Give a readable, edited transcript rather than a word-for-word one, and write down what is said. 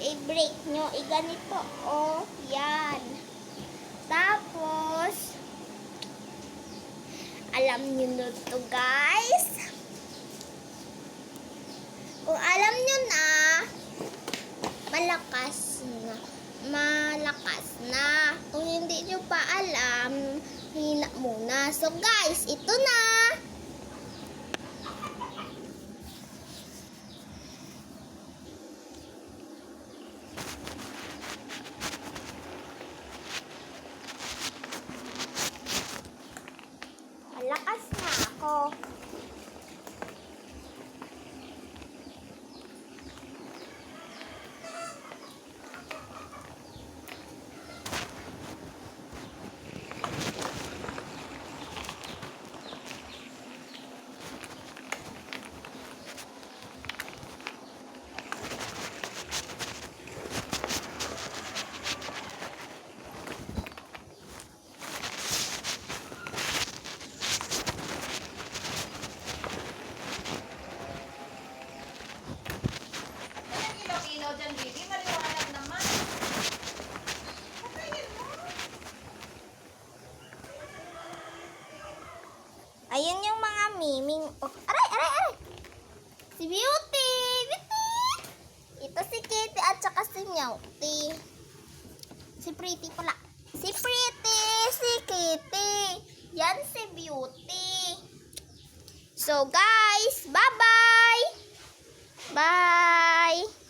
i-break nyo, ganito, oh, yan. Tapos, alam nyo na to, guys. Kung alam nyo na, malakas na. Malakas na. Kung hindi nyo pa alam, hina muna. So, guys, ito na. Malakas na ako. Dyan, baby, maliwanag naman. Patayin mo. Ayun yung mga miming. Oh, aray, aray, aray. Si Beauty. Beauty. Ito si Kitty at saka si Nyauti. Si Pretty pala. Si Pretty, si Kitty. Yan si Beauty. So guys, bye-bye. Bye.